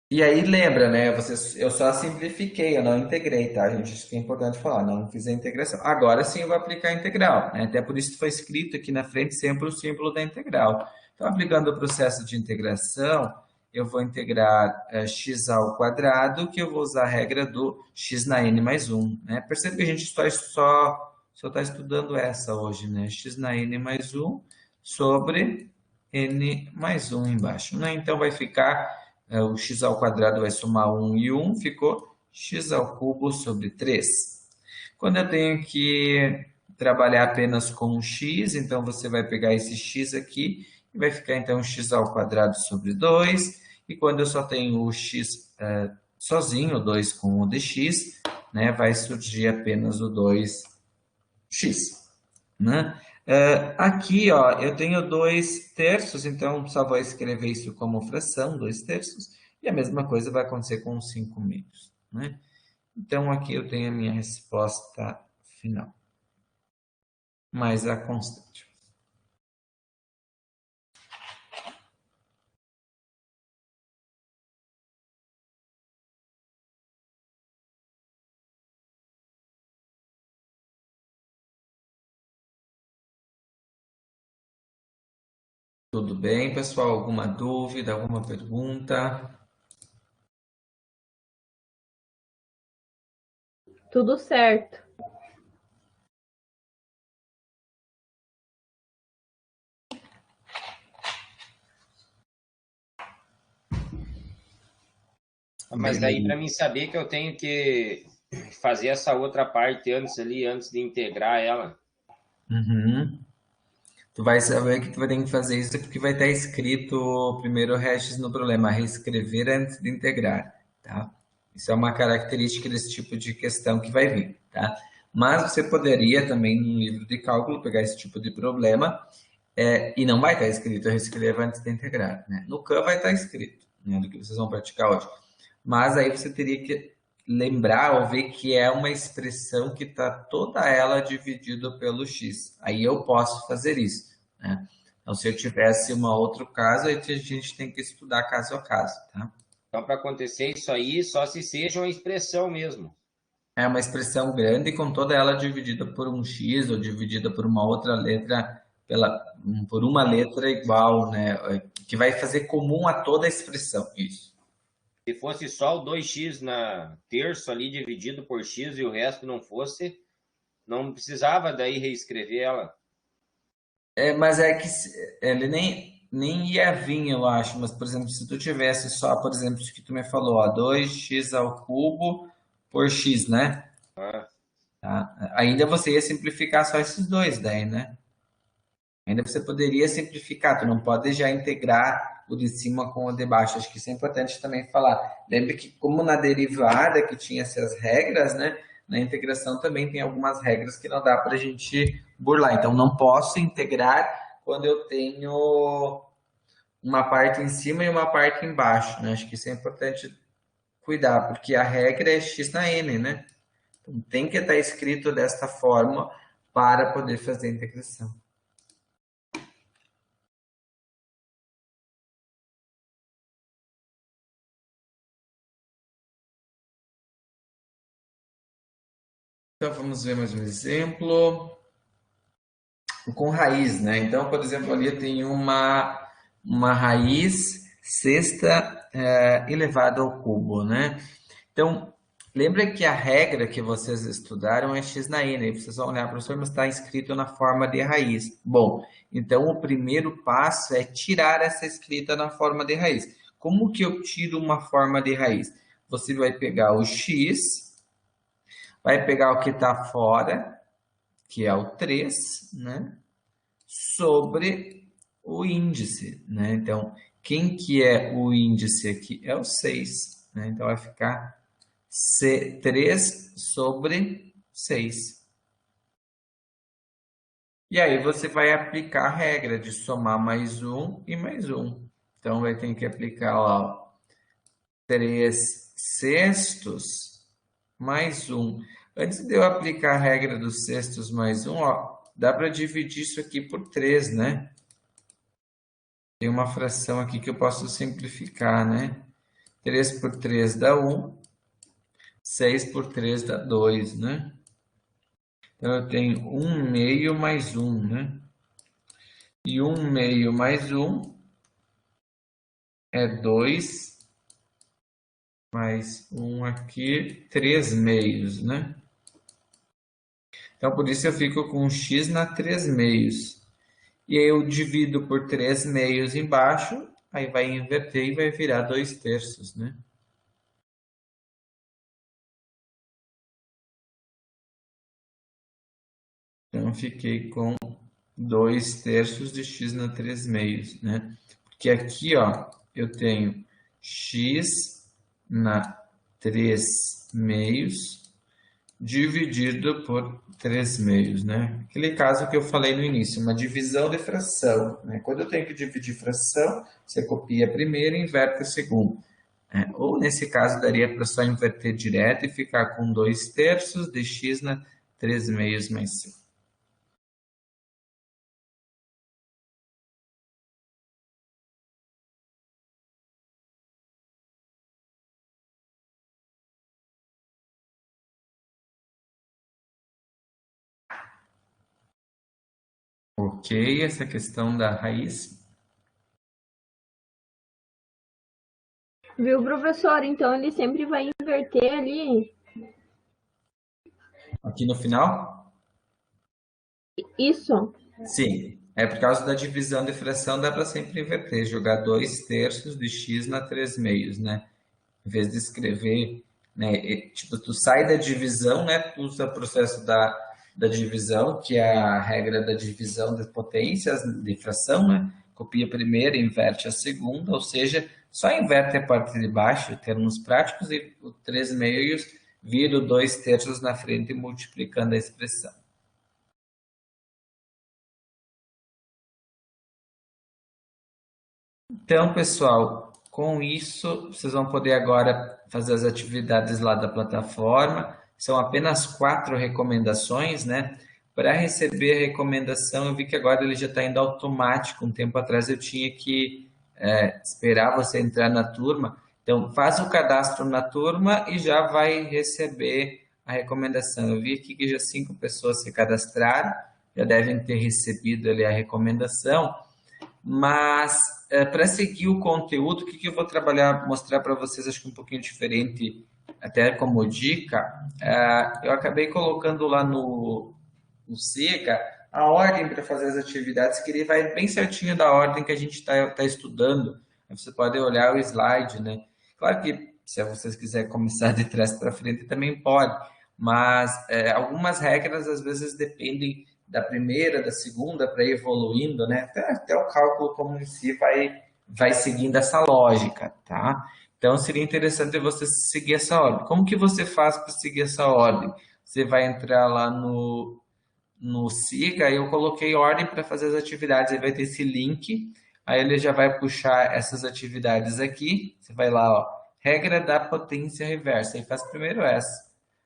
E aí, lembra, né? Eu só simplifiquei, eu não integrei, tá, gente? Isso que é importante falar, não fiz a integração. Agora sim eu vou aplicar a integral, né? Até por isso foi escrito aqui na frente sempre o símbolo da integral. Então, aplicando o processo de integração, eu vou integrar x ao quadrado, que eu vou usar a regra do x na n mais 1, né? Percebe que a gente só está estudando essa hoje, né? X na n mais 1 sobre n mais 1 embaixo, né? Então, vai ficar... o x ao quadrado vai somar 1 e 1, ficou x ao cubo sobre 3. Quando eu tenho que trabalhar apenas com x, então você vai pegar esse x aqui e vai ficar então x ao quadrado sobre 2. E quando eu só tenho o x sozinho, o 2 com o dx, né, vai surgir apenas o 2x, né? Aqui, ó, eu tenho 2/3, então só vou escrever isso como fração, 2/3, e a mesma coisa vai acontecer com 5/2, né? Então, aqui eu tenho a minha resposta final, mais a constante. Tudo bem, pessoal? Alguma dúvida, alguma pergunta? Tudo certo. Mas daí, para mim saber que eu tenho que fazer essa outra parte antes de integrar ela. Uhum. Tu vai saber que tu vai ter que fazer isso porque vai estar escrito primeiro hashes no problema, reescrever antes de integrar, tá? Isso é uma característica desse tipo de questão que vai vir, tá? Mas você poderia também, no livro de cálculo, pegar esse tipo de problema E não vai estar escrito, eu reescrevo antes de integrar, né? No Can vai estar escrito, né, do que vocês vão praticar hoje. Mas aí você teria que lembrar ou ver que é uma expressão que está toda ela dividida pelo x. Aí eu posso fazer isso, né? Então, se eu tivesse um outro caso, aí a gente tem que estudar caso a caso, tá? Então, para acontecer isso aí, só se seja uma expressão mesmo. É uma expressão grande com toda ela dividida por um x ou dividida por uma outra letra, por uma letra igual, né? Que vai fazer comum a toda a expressão, isso. Se fosse só o 2x na terço ali dividido por x e o resto não fosse, não precisava daí reescrever ela. Mas é que ele nem ia vir, eu acho. Mas, por exemplo, se tu tivesse só, por exemplo, isso que tu me falou, ó, 2x ao cubo por x, né? Ah, Tá? Ainda você ia simplificar só esses dois daí, né? Ainda você poderia simplificar, tu não pode já integrar o de cima com o de baixo. Acho que isso é importante também falar. Lembre que, como na derivada que tinha essas regras, né? Na integração também tem algumas regras que não dá para a gente burlar. Então, não posso integrar quando eu tenho uma parte em cima e uma parte embaixo, né? Acho que isso é importante cuidar, porque a regra é x na n, né? Então, tem que estar escrito desta forma para poder fazer a integração. Então, vamos ver mais um exemplo. Com raiz, né? Então, por exemplo, ali eu tenho uma raiz sexta elevada ao cubo, né? Então, lembra que a regra que vocês estudaram é x na n. Aí vocês vão olhar, professor, mas está escrito na forma de raiz. Bom, então o primeiro passo é tirar essa escrita na forma de raiz. Como que eu tiro uma forma de raiz? Você vai pegar o x, vai pegar o que está fora, que é o 3, né? Sobre o índice, né? Então, quem que é o índice aqui? É o 6, né? Então, vai ficar 3 sobre 6. E aí, você vai aplicar a regra de somar mais um e mais um. Então, vai ter que aplicar lá 3 sextos mais 1. Antes de eu aplicar a regra dos sextos mais 1, ó, dá para dividir isso aqui por 3, né? Tem uma fração aqui que eu posso simplificar, né? 3 por 3 dá 1, 6 por 3 dá 2, né? Então, eu tenho 1 meio mais 1, né? E 1 meio mais 1 é 2, mais 1 aqui, 3 meios, né? Então, por isso eu fico com x na 3 meios. E aí eu divido por 3 meios embaixo, aí vai inverter e vai virar 2 terços, né? Então, fiquei com 2 terços de x na 3 meios, né? Porque aqui, ó, eu tenho x na 3 meios dividido por 3 meios, né? Aquele caso que eu falei no início, uma divisão de fração, né? Quando eu tenho que dividir fração, você copia a primeira e inverte a segunda. Ou, nesse caso, daria para só inverter direto e ficar com 2 terços de x na 3 meios mais 5. Ok, essa questão da raiz. Viu, professor? Então ele sempre vai inverter ali. Aqui no final? Isso. Sim, é por causa da divisão de fração, dá para sempre inverter, jogar 2 terços de x na 3 meios, né? Em vez de escrever, né? Tipo, tu sai da divisão, né? Tu usa o processo da divisão, que é a regra da divisão de potências de fração, né? Copia a primeira, inverte a segunda, ou seja, só inverte a parte de baixo, em termos práticos, e o 3 meios vira o 2 terços na frente, multiplicando a expressão. Então, pessoal, com isso, vocês vão poder agora fazer as atividades lá da plataforma. São apenas 4 recomendações, né? Para receber a recomendação, eu vi que agora ele já está indo automático. Um tempo atrás eu tinha que esperar você entrar na turma. Então, faz o cadastro na turma e já vai receber a recomendação. Eu vi aqui que já 5 pessoas se cadastraram, já devem ter recebido ali a recomendação. Mas, para seguir o conteúdo, o que eu vou trabalhar, mostrar para vocês, acho que um pouquinho diferente, até como dica, eu acabei colocando lá no SIGA a ordem para fazer as atividades, que ele vai bem certinho da ordem que a gente está estudando. Aí você pode olhar o slide, né? Claro que se vocês quiserem começar de trás para frente, também pode, mas algumas regras às vezes dependem da primeira, da segunda, para ir evoluindo, né? Até o cálculo como em si vai seguindo essa lógica, tá? Então, seria interessante você seguir essa ordem. Como que você faz para seguir essa ordem? Você vai entrar lá no SIGA, eu coloquei ordem para fazer as atividades, aí vai ter esse link, aí ele já vai puxar essas atividades aqui, você vai lá, ó, regra da potência reversa, aí faz primeiro essa.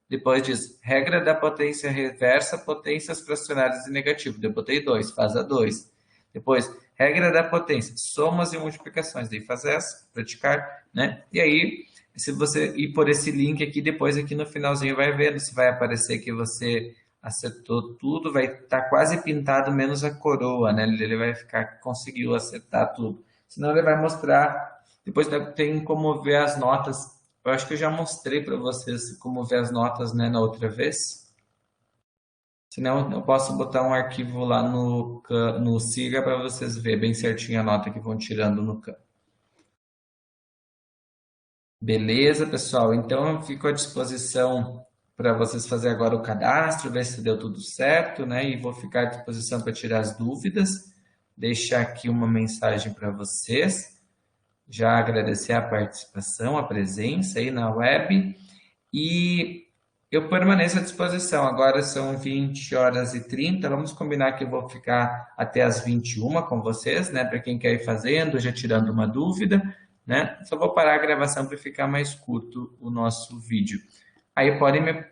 Depois diz, regra da potência reversa, potências fracionárias e negativo. Eu botei 2, faz a 2. Depois, regra da potência, somas e multiplicações. Daí faz essa, praticar, né? E aí, se você ir por esse link aqui, depois aqui no finalzinho vai vendo se vai aparecer que você acertou tudo, vai estar quase pintado menos a coroa, né? Ele vai ficar, conseguiu acertar tudo. Senão ele vai mostrar, depois tem como ver as notas. Eu acho que eu já mostrei para vocês como ver as notas, né, na outra vez. Senão eu posso botar um arquivo lá no SIGA para vocês verem bem certinho a nota que vão tirando no Khan. Beleza, pessoal? Então eu fico à disposição para vocês fazerem agora o cadastro, ver se deu tudo certo, né? E vou ficar à disposição para tirar as dúvidas. Deixar aqui uma mensagem para vocês. Já agradecer a participação, a presença aí na web e eu permaneço à disposição. Agora são 20h30, vamos combinar que eu vou ficar até as 21h com vocês, né? Para quem quer ir fazendo, já tirando uma dúvida, né? Só vou parar a gravação para ficar mais curto o nosso vídeo. Aí podem me